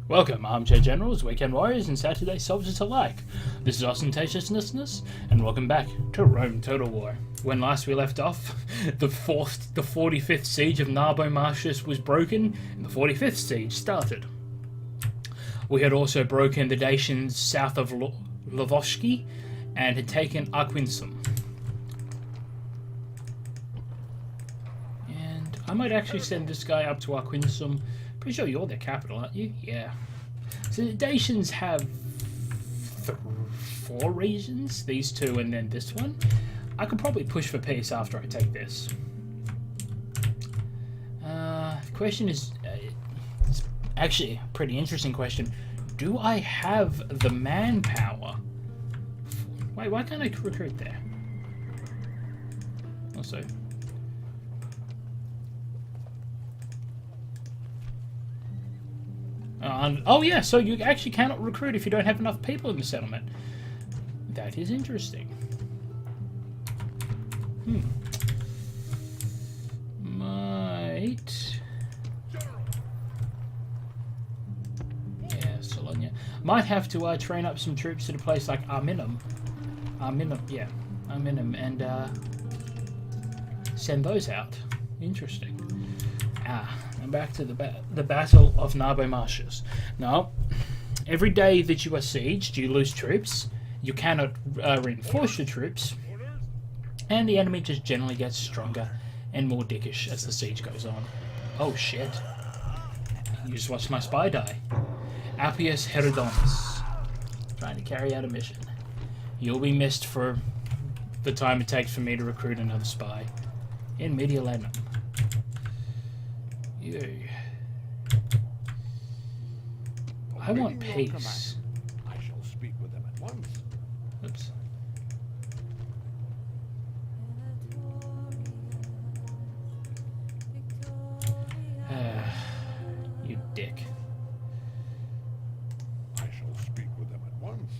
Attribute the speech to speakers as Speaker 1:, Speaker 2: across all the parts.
Speaker 1: Welcome, Armchair Generals, Weekend Warriors, and Saturday Soldiers alike. This is Ostentatiousness, and welcome back to Rome Total War. When last we left off, the 45th siege of Narbo Martius was broken, and the 45th siege started. We had also broken the Dacians south of Lavoshki, and had taken Aquincum. And I might actually send this guy up to Aquincum. Pretty sure you're their capital, aren't you? Yeah. So the Dacians have 4 regions, these 2 and then this one. I could probably push for peace after I take this. The question is, it's actually a pretty interesting question. Do I have the manpower? Wait, why can't I recruit there? Also, oh yeah, so you actually cannot recruit if you don't have enough people in the settlement. That is interesting. Might... Yeah, Solonia. Might have to train up some troops at a place like Arminum. Arminum, and send those out. Interesting. And back to the Battle of Narbo Martius. Now, every day that you are sieged, you lose troops. You cannot reinforce your troops, and the enemy just generally gets stronger and more dickish as the siege goes on. Oh shit! You just watched my spy die. Appius Herodomus, trying to carry out a mission. You'll be missed for the time it takes for me to recruit another spy in Mediolanum. I want peace.
Speaker 2: I shall speak with them at once.
Speaker 1: Oops. You dick.
Speaker 2: I shall speak with them at once.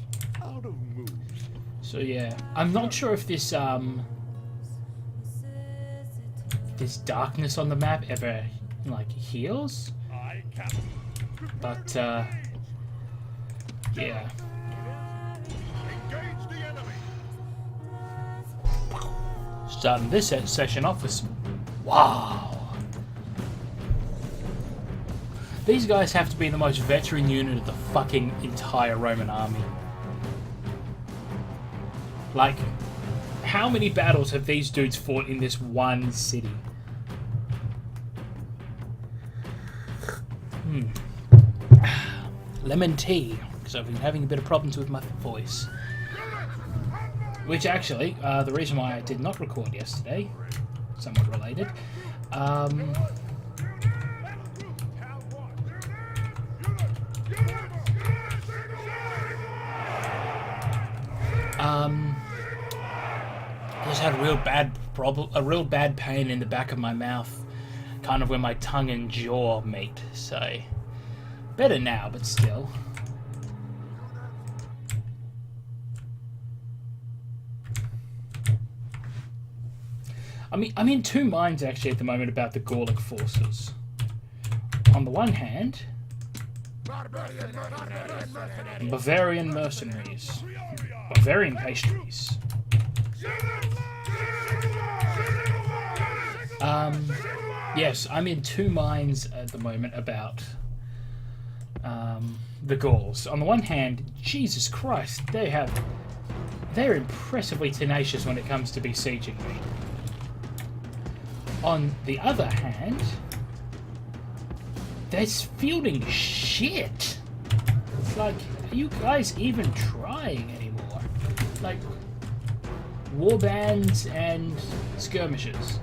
Speaker 2: Out of moves.
Speaker 1: So yeah, I'm not sure if this this darkness on the map ever like heals, but yeah.
Speaker 2: Engage the enemy.
Speaker 1: Starting this session off with some... Wow! These guys have to be the most veteran unit of the fucking entire Roman army. Like, how many battles have these dudes fought in this one city? Lemon tea, because I've been having a bit of problems with my voice. Which actually, the reason why I did not record yesterday, somewhat related, I just had a real bad pain in the back of my mouth, kind of where my tongue and jaw meet, so better now, but still. I'm in two minds actually at the moment about the Gallic forces. On the one hand, Bavarian mercenaries, Bavarian pastries. Yes, I'm in two minds at the moment about the Gauls. On the one hand, Jesus Christ, they're impressively tenacious when it comes to besieging me. On the other hand, they're fielding shit. Like, are you guys even trying anymore? Like, warbands and skirmishes.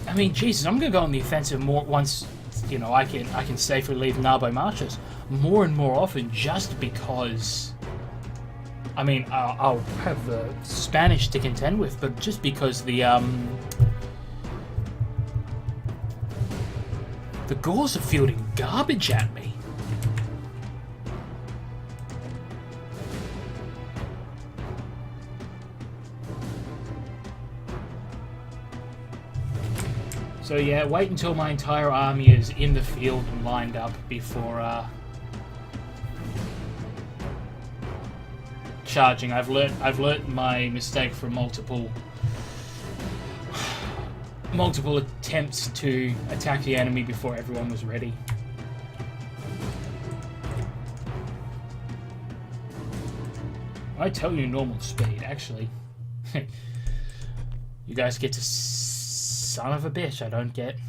Speaker 1: I mean, Jesus, I'm gonna go on the offensive more once, you know, I can safely leave Narbo Martius more and more often, just because. I mean, I'll have the Spanish to contend with, but just because the Gauls are fielding garbage at me. So yeah, wait until my entire army is in the field and lined up before charging. I've learnt my mistake from multiple attempts to attack the enemy before everyone was ready. I tell you normal speed, actually. You guys get to son of a bitch, I don't get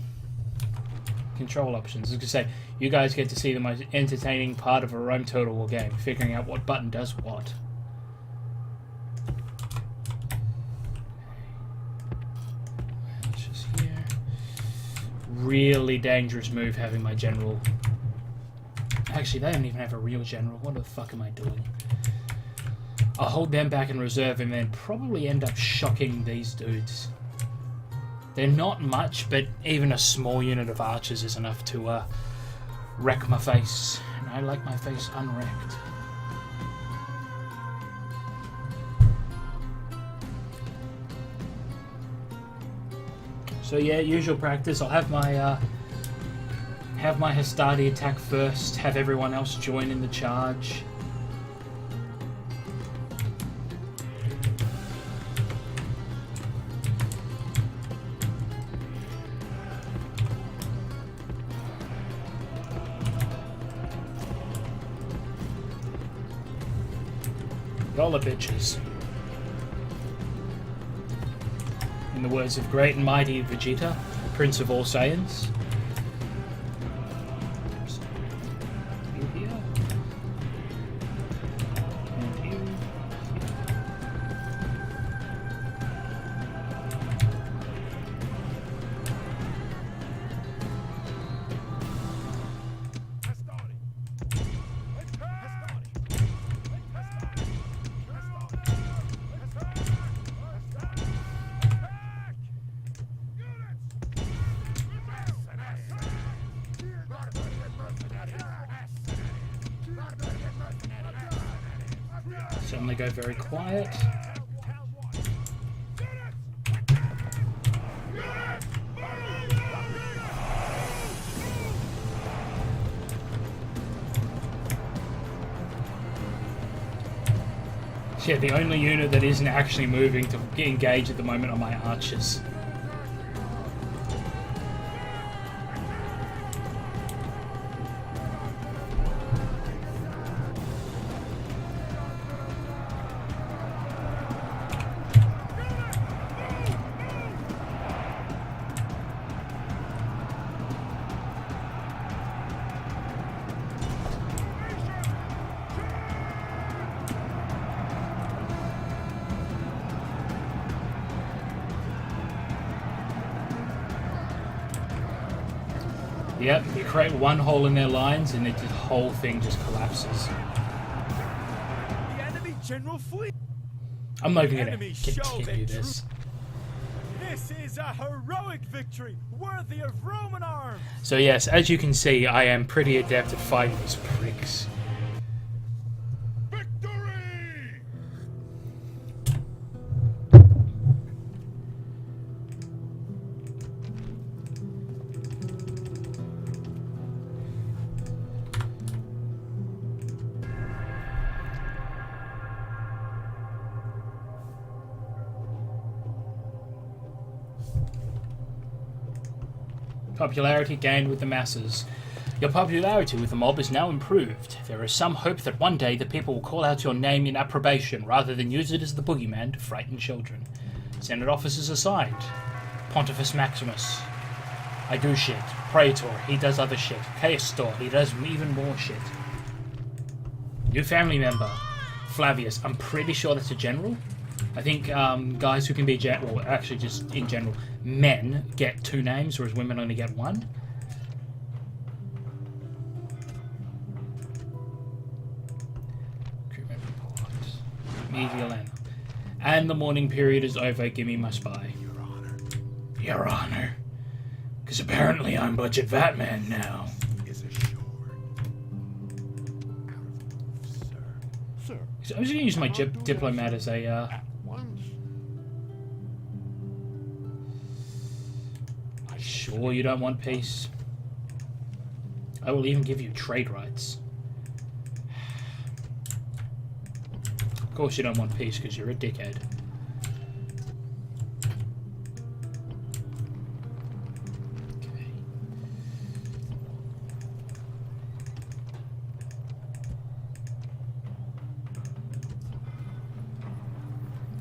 Speaker 1: control options. I was gonna say, you guys get to see the most entertaining part of a Rome Total War game, figuring out what button does what. It's just here. Really dangerous move having my general. Actually, they don't even have a real general. What the fuck am I doing? I'll hold them back in reserve and then probably end up shocking these dudes. They're not much, but even a small unit of archers is enough to wreck my face. And I like my face unwrecked. So yeah, usual practice. I'll have my Hastati attack first, have everyone else join in the charge. Dollar bitches. In the words of great and mighty Vegeta, Prince of all Saiyans. You here. And you. Suddenly go very quiet. Yeah, the only unit that isn't actually moving to get engaged at the moment are my archers. Yep, you create one hole in their lines and the whole thing just collapses.
Speaker 3: The enemy general fleet.
Speaker 1: I'm not even going to
Speaker 3: Enemy show
Speaker 1: continue
Speaker 3: their
Speaker 1: this.
Speaker 3: This is a heroic victory, worthy of Roman arms.
Speaker 1: So yes, as you can see, I am pretty adept at fighting these pricks.
Speaker 2: Victory!
Speaker 1: Popularity gained with the masses. Your popularity with the mob is now improved. There is some hope that one day the people will call out your name in approbation rather than use it as the boogeyman to frighten children. Senate officers aside. Pontifex Maximus. I do shit. Praetor, he does other shit. Caestor, he does even more shit. New family member. Flavius, I'm pretty sure that's a general. I think guys who can be well, actually just in general, men get 2 names, whereas women only get 1. Recruitment report. Medial end. And the mourning period is over. Give me my spy.
Speaker 2: Your Honor.
Speaker 1: Your Honor. Because apparently I'm Budget Vatman now.
Speaker 2: Is assured. Out of sir. Sir.
Speaker 1: So I'm just going to use my diplomat as a...
Speaker 2: At once.
Speaker 1: Sure you don't want peace? I will even give you trade rights. Of course you don't want peace because you're a dickhead. Okay.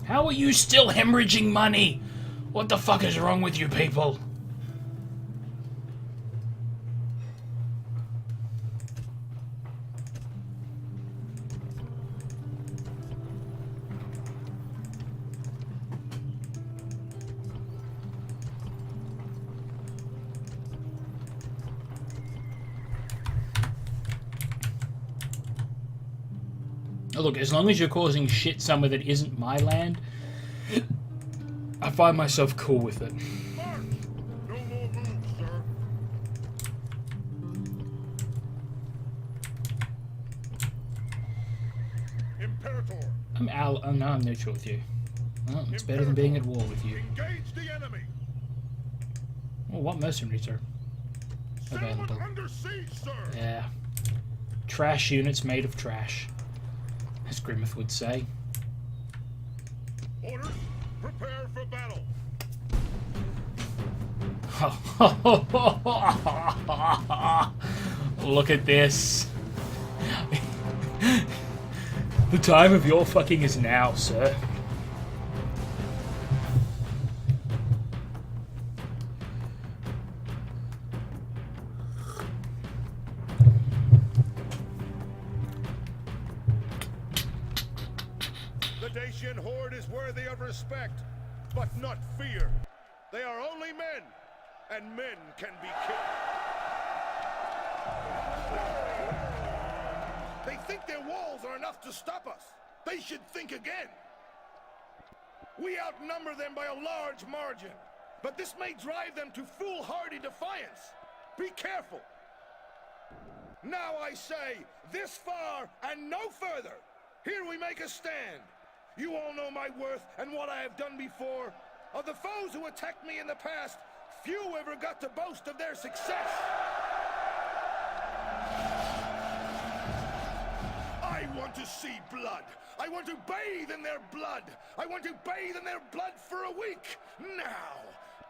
Speaker 1: How are you still hemorrhaging money? What the fuck is wrong with you people? Look, as long as you're causing shit somewhere that isn't my land, I find myself cool with it.
Speaker 2: March! No more moves, sir. Imperator,
Speaker 1: I'm neutral with you. Well, it's better than being at war with you.
Speaker 2: engage the enemy.
Speaker 1: Oh, what mercenaries are
Speaker 2: Settlement
Speaker 1: available?
Speaker 2: under siege, sir.
Speaker 1: Yeah. Trash units made of trash, as Grimmeth would say.
Speaker 2: Orders, prepare for battle.
Speaker 1: Look at this. The time of your fucking is now, sir.
Speaker 2: The Dacian horde is worthy of respect, but not fear. They are only men, and men can be killed. They think their walls are enough to stop us. They should think again. We outnumber them by a large margin, but this may drive them to foolhardy defiance. Be careful. Now I say, this far and no further. Here we make a stand. You all know my worth and what I have done before. Of the foes who attacked me in the past, few ever got to boast of their success. I want to see blood. I want to bathe in their blood. I want to bathe in their blood for a week. Now,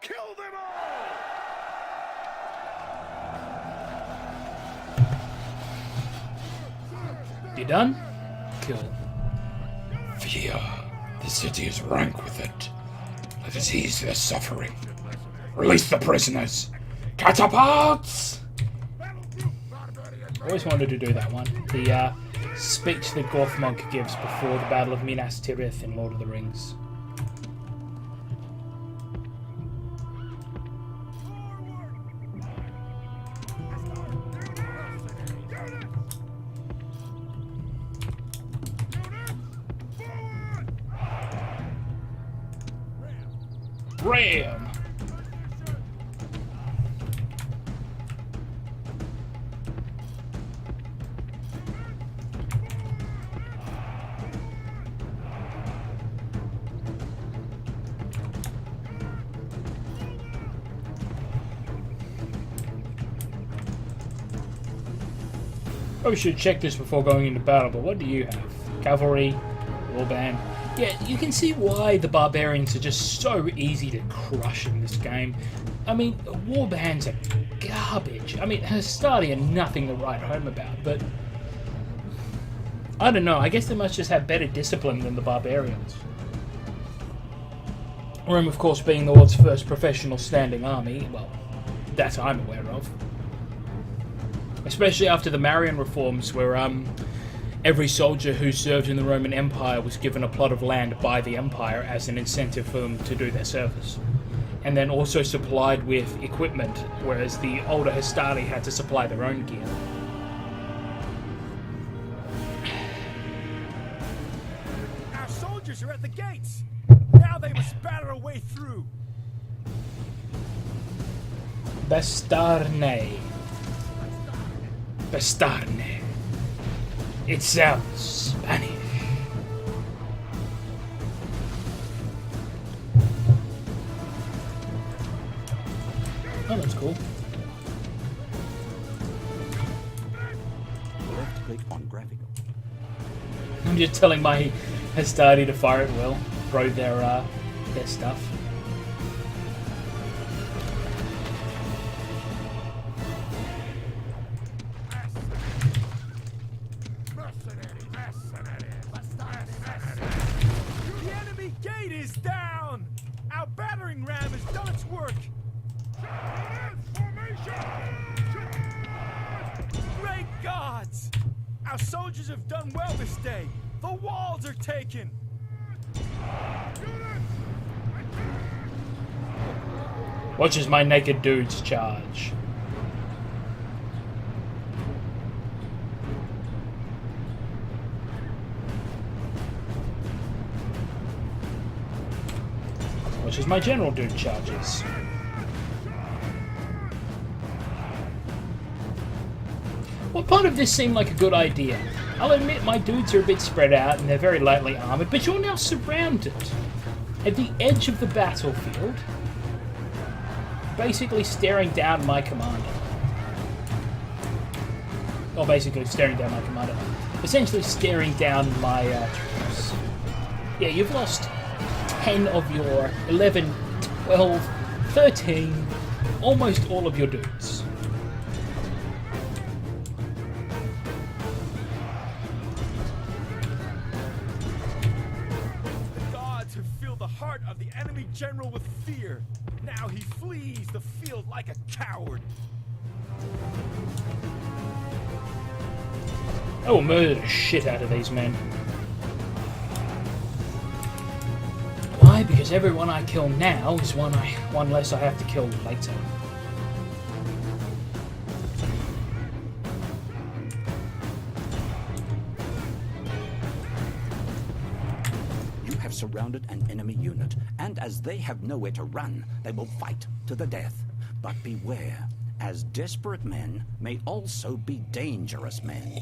Speaker 2: kill them all!
Speaker 1: You done? Kill.
Speaker 4: Fear. The city is rank with it. Let us ease their suffering. Release the prisoners. Catapults!
Speaker 1: Always wanted to do that one. The speech that Gorfmonk gives before the Battle of Minas Tirith in Lord of the Rings. Ram! Probably should check this before going into battle, but what do you have? Cavalry, warband. Yeah, you can see why the barbarians are just so easy to crush in this game. I mean, warbands are garbage. I mean, Hastati are nothing to write home about, but I don't know. I guess they must just have better discipline than the barbarians. Rome, of course, being the world's first professional standing army. Well, that I'm aware of. Especially after the Marian reforms, where every soldier who served in the Roman Empire was given a plot of land by the Empire as an incentive for them to do their service. And then also supplied with equipment, whereas the older Hastati had to supply their own gear.
Speaker 3: Our soldiers are at the gates. Now they must batter a way through.
Speaker 1: Bastarne. Bastarne. It sounds Spanish. Oh,
Speaker 5: click on graphical.
Speaker 1: I'm just telling my Hastati to fire at will, throw their stuff.
Speaker 3: The enemy gate is down! Our battering ram has done its work! Great gods! Our soldiers have done well this day! The walls are taken!
Speaker 1: Watch as my naked dudes charge. Watch as my general dude charges. What part of this seemed like a good idea? I'll admit my dudes are a bit spread out and they're very lightly armoured, but you're now surrounded at the edge of the battlefield, basically staring down my commander. Or basically staring down my commander. Essentially staring down my troops. Yeah, you've lost 10 of your 11, 12, 13, almost all of your dudes.
Speaker 3: The gods have filled the heart of the enemy general with fear. Now he flees the field like a coward.
Speaker 1: I will murder the shit out of these men. Why? Because everyone I kill now is one less I have to kill later.
Speaker 5: You have surrounded an enemy unit, and as they have nowhere to run, they will fight to the death. But beware, as desperate men may also be dangerous men.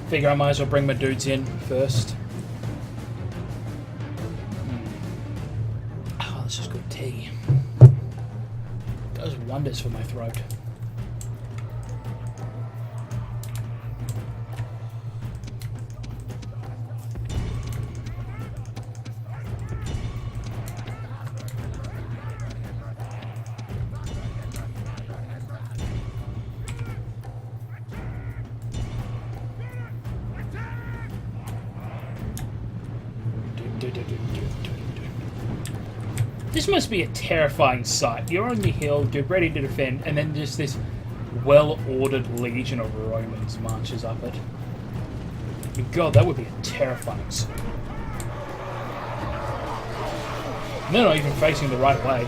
Speaker 1: Figure I might as well bring my dudes in first. Oh, this is good tea. Does wonders for my throat. This must be a terrifying sight. You're on your hill, dude, ready to defend, and then just this well-ordered legion of Romans marches up it. God, that would be a terrifying sight. And they're not even facing the right way.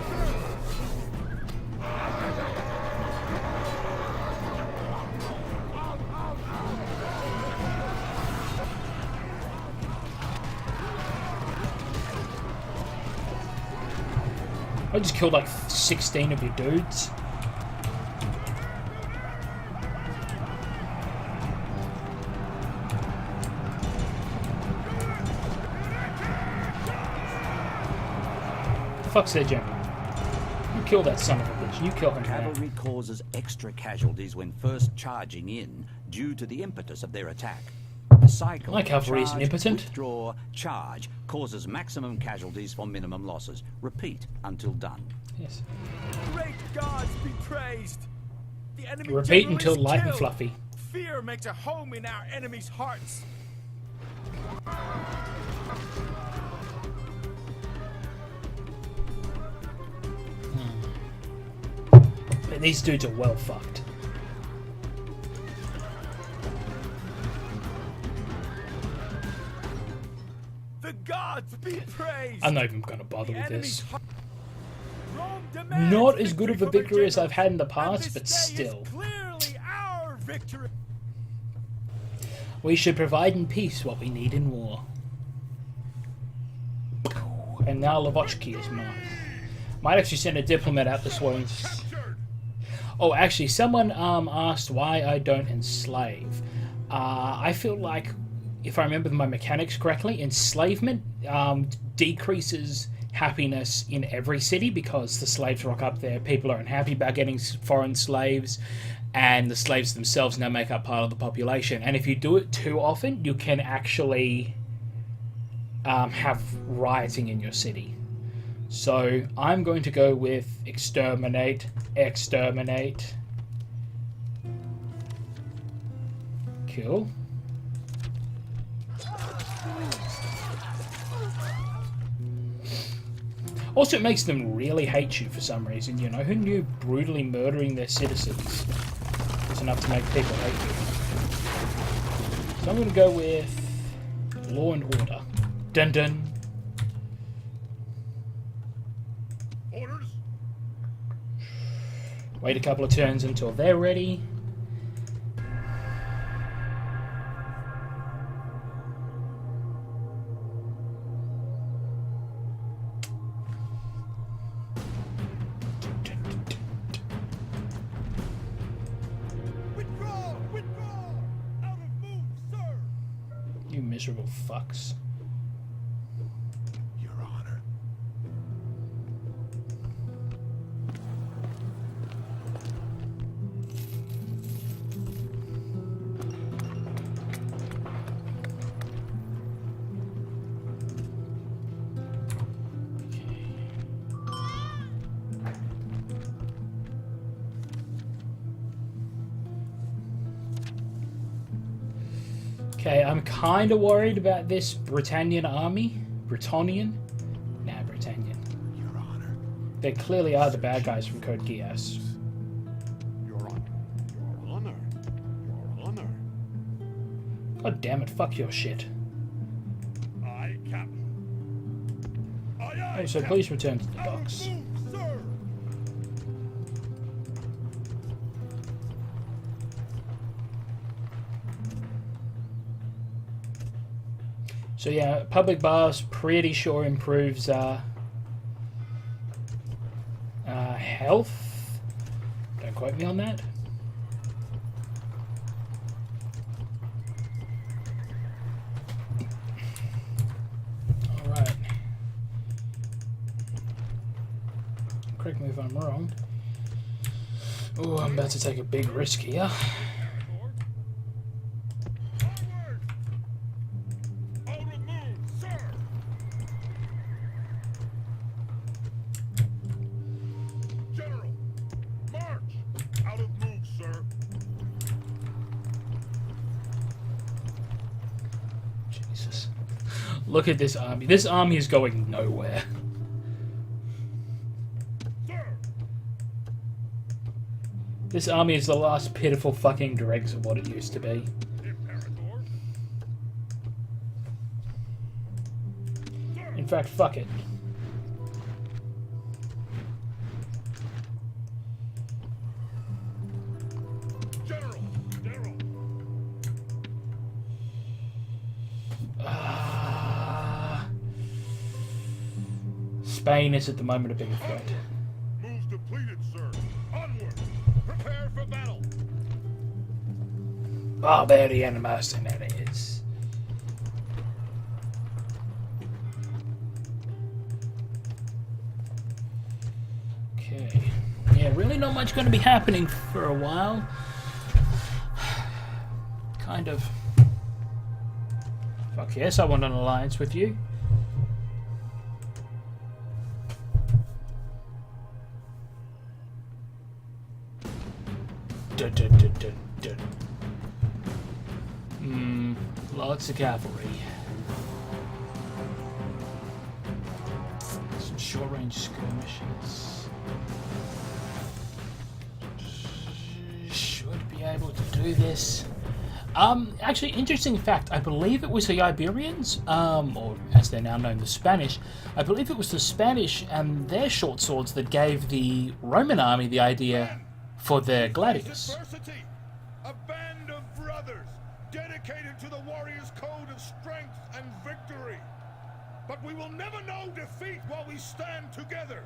Speaker 1: I just killed like 16 of your dudes. The fuck's their general? You kill that son of a bitch. You kill him now.
Speaker 5: Cavalry causes extra casualties when first charging in due to the impetus of their attack. The cycle
Speaker 1: My cavalry isn't
Speaker 5: charge,
Speaker 1: impotent.
Speaker 5: withdraw, charge causes maximum casualties for minimum losses. Repeat until done.
Speaker 1: Yes.
Speaker 3: Great gods be praised! The enemy
Speaker 1: Repeat
Speaker 3: general
Speaker 1: until
Speaker 3: is
Speaker 1: light and
Speaker 3: killed.
Speaker 1: fluffy.
Speaker 3: Fear makes a home in our enemies' hearts.
Speaker 1: Man, these dudes are well fucked.
Speaker 3: The gods be praised!
Speaker 1: I'm not even going to bother
Speaker 3: The
Speaker 1: with
Speaker 3: enemy's
Speaker 1: this.
Speaker 3: heart- Rome demands
Speaker 1: Not as good of a
Speaker 3: from the
Speaker 1: victory as I've had in the
Speaker 3: generals,
Speaker 1: past,
Speaker 3: and
Speaker 1: but
Speaker 3: this day is
Speaker 1: still.
Speaker 3: clearly our victory.
Speaker 1: We should provide in peace what we need in war. And now Lavochki is mine. Might actually send a diplomat out this way. Oh, actually, someone asked why I don't enslave. I feel like, if I remember my mechanics correctly, enslavement decreases happiness in every city, because the slaves rock up there, people are unhappy about getting foreign slaves, and the slaves themselves now make up part of the population. And if you do it too often, you can actually have rioting in your city. So I'm going to go with exterminate. Cool. Also, it makes them really hate you for some reason, you know? Who knew brutally murdering their citizens was enough to make people hate you? So I'm going to go with law and order. Dun dun.
Speaker 2: Orders?
Speaker 1: Wait a couple of turns until they're ready.
Speaker 2: Withdraw! Withdraw! Out of move, sir!
Speaker 1: You miserable fucks.
Speaker 2: Your Honor.
Speaker 1: Okay, I'm kind of worried about this Britannian army. Britannian? Nah, Britannian.
Speaker 2: Your Honor.
Speaker 1: They clearly are the bad guys from Code Geass.
Speaker 2: Your Honor. Your Honor. Your Honor.
Speaker 1: God damn it, fuck your shit.
Speaker 2: Aye, Captain. Aye, aye,
Speaker 1: Oh, so
Speaker 2: Captain.
Speaker 1: please return to the
Speaker 2: Out of
Speaker 1: docks.
Speaker 2: move, sir!
Speaker 1: So yeah, public bars pretty sure improves health. Don't quote me on that. Alright. Correct me if I'm wrong. Oh, I'm about to take a big risk here.
Speaker 2: Forward! Out of move, sir! General, march! Out of move, sir.
Speaker 1: Jesus. Look at this army. This army is going nowhere.
Speaker 2: Sir!
Speaker 1: This army is the last pitiful fucking dregs of what it used to be.
Speaker 2: Imperator.
Speaker 1: In fact, fuck it.
Speaker 2: General! General!
Speaker 1: Spain is at the moment a bigger threat.
Speaker 2: Moves depleted, sir. Onward! Prepare for battle!
Speaker 1: Barbarian mercenaries. Okay. Yeah, really not much going to be happening for a while. Kind of. Fuck yes, I want an alliance with you. Dun, dun, dun, dun, dun. Lots of cavalry. Some short-range skirmishes. Should be able to do this. Actually, interesting fact. I believe it was the Iberians, or as they're now known, the Spanish. I believe it was the Spanish and their short swords that gave the Roman army the idea for their gladius.
Speaker 2: Adversity! A band of brothers, dedicated to the warrior's code of strength and victory. But we will never know defeat while we stand together.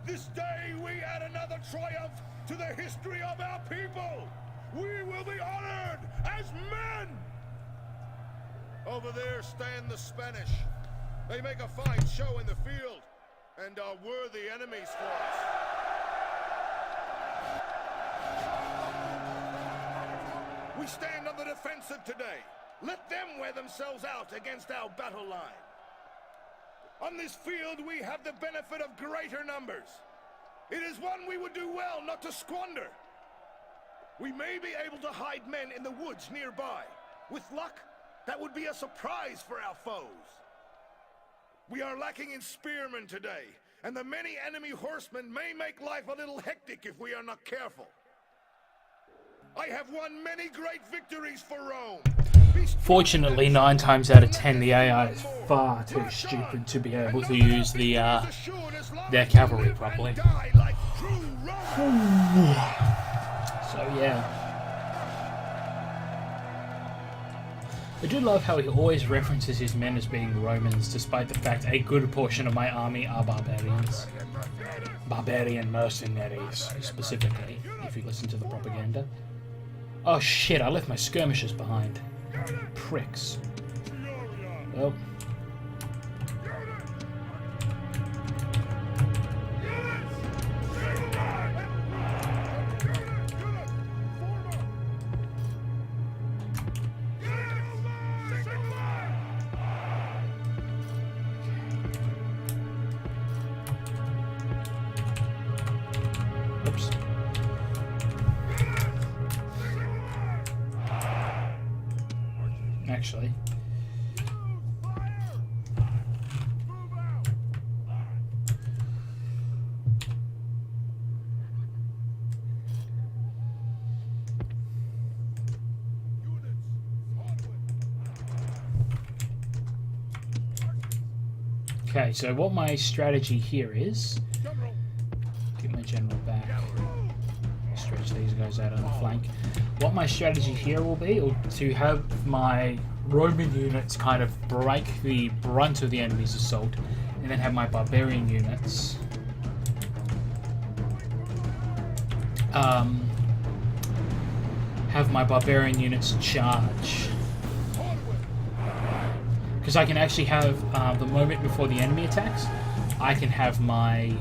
Speaker 2: This day we add another triumph to the history of our people. We will be honored as men! Over there stand the Spanish. They make a fine show in the field. and are worthy enemies for us. We stand on the defensive today. Let them wear themselves out against our battle line. On this field, we have the benefit of greater numbers. It is one we would do well not to squander. We may be able to hide men in the woods nearby. With luck, that would be a surprise for our foes. We are lacking in spearmen today, and the many enemy horsemen may make life a little hectic if we are not careful. I have won many great victories for Rome.
Speaker 1: Fortunately, 9 times out of 10, the AI is far too stupid to be able to use their cavalry properly. So yeah, I do love how he always references his men as being Romans, despite the fact a good portion of my army are barbarians. Barbarian mercenaries, specifically, if you listen to the propaganda. Oh shit, I left my skirmishers behind. Pricks. Well. Oops. Actually. Okay, so what my strategy here is, get my general back, stretch these guys out on the flank. What my strategy here will be to have my Roman units kind of break the brunt of the enemy's assault, and then have my barbarian units charge. Because I can actually have the moment before the enemy attacks, I can have my...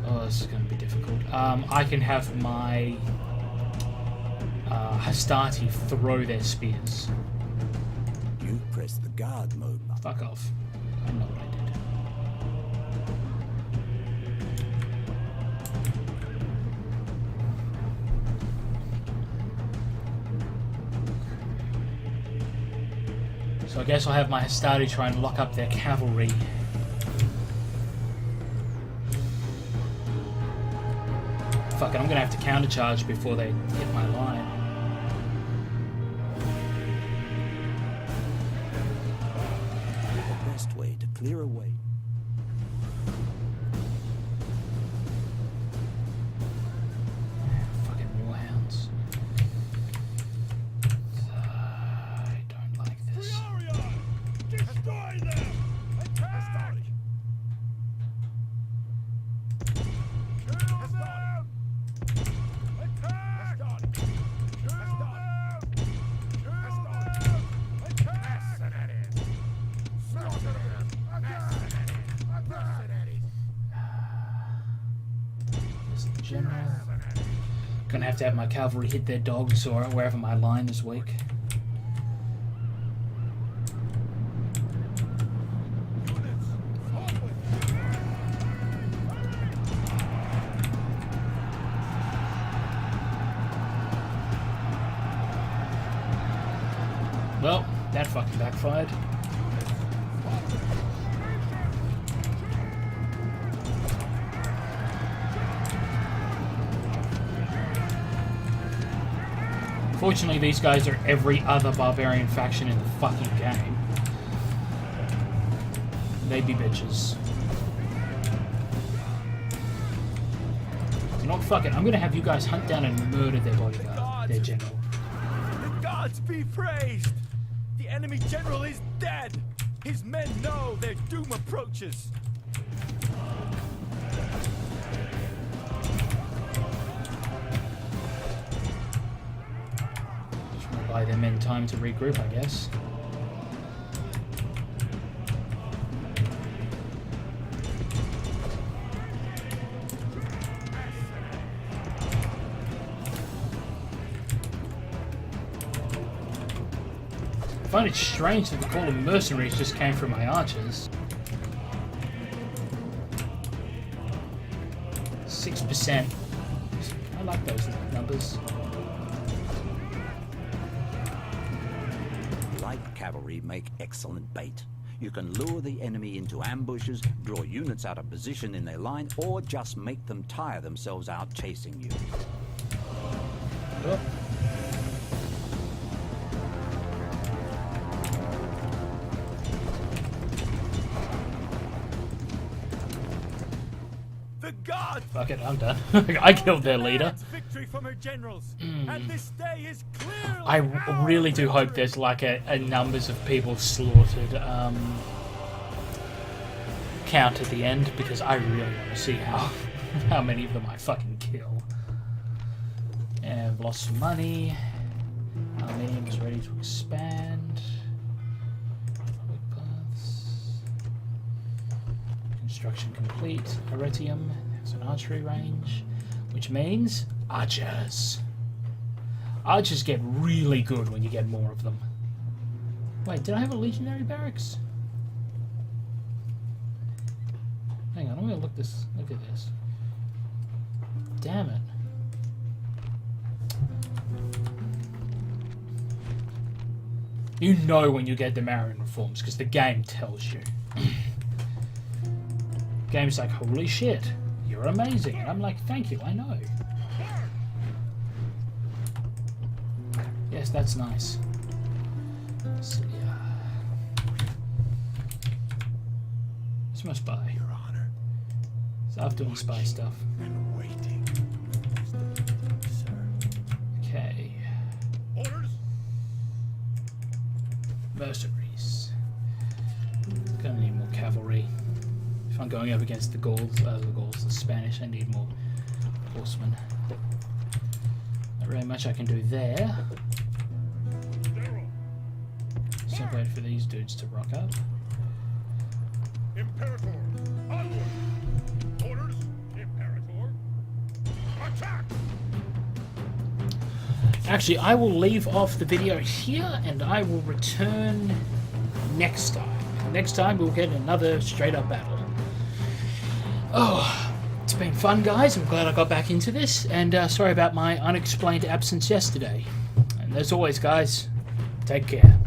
Speaker 1: Oh, this is going to be difficult. I can have my Hastati throw their spears.
Speaker 5: You press the guard mode.
Speaker 1: Fuck off. I know what I did. So I guess I'll have my Hastati try and lock up their cavalry. Fuck it, I'm gonna have to countercharge before they hit my line.
Speaker 5: The best way to clear away.
Speaker 1: Fucking warhounds. I don't like this.
Speaker 3: Destroy them! Attack! Kill them! Attack! Kill them! Kill them! Attack! Slaughter them!
Speaker 1: This is the general. Gonna have to have my cavalry hit their dogs or wherever my line is weak. Well, that fucking backfired. Fortunately, these guys are every other barbarian faction in the fucking game. They be bitches. You know what, fuck it. I'm gonna have you guys hunt down and murder their bodyguard, their general.
Speaker 3: The gods be praised! The enemy general is dead! His men know their doom approaches!
Speaker 1: Just want to buy them in time to regroup, I guess. find it strange that the call of mercenaries just came from my archers. 6%. I like those numbers.
Speaker 5: Light cavalry make excellent bait. You can lure the enemy into ambushes, draw units out of position in their line, or just make them tire themselves out chasing you.
Speaker 1: Oh.
Speaker 3: The gods!
Speaker 1: Fuck it, I'm done. I killed their leader.
Speaker 3: Victory from her generals, and this day is clearly
Speaker 1: I really do hope there's like a numbers of people slaughtered count at the end, because I really want to see how many of them I fucking kill. And I've lost some money. Aluminium is ready to expand. Public paths. Construction complete. Aretium has an archery range, which means archers. Archers get really good when you get more of them. Wait, did I have a legionary barracks? Hang on, I'm gonna look at this. Damn it. You know when you get the Marian reforms, because the game tells you. Game's like, holy shit, you're amazing. And I'm like, thank you, I know. Yes, that's nice. So, yeah. It's my spy.
Speaker 2: Your Honor.
Speaker 1: So I'm doing spy stuff.
Speaker 2: And waiting. Sir.
Speaker 1: Okay.
Speaker 2: Orders.
Speaker 1: Mercenaries. Gonna need more cavalry. If I'm going up against the the Spanish, I need more horsemen. Not really much I can do there.
Speaker 2: General.
Speaker 1: Just wait for these dudes to rock up.
Speaker 2: Imperator. Onward. Orders. Imperator. Attack.
Speaker 1: Actually, I will leave off the video here, and I will return next time. Next time we'll get another straight-up battle. Oh, it's been fun, guys. I'm glad I got back into this, and sorry about my unexplained absence yesterday. And as always, guys, take care.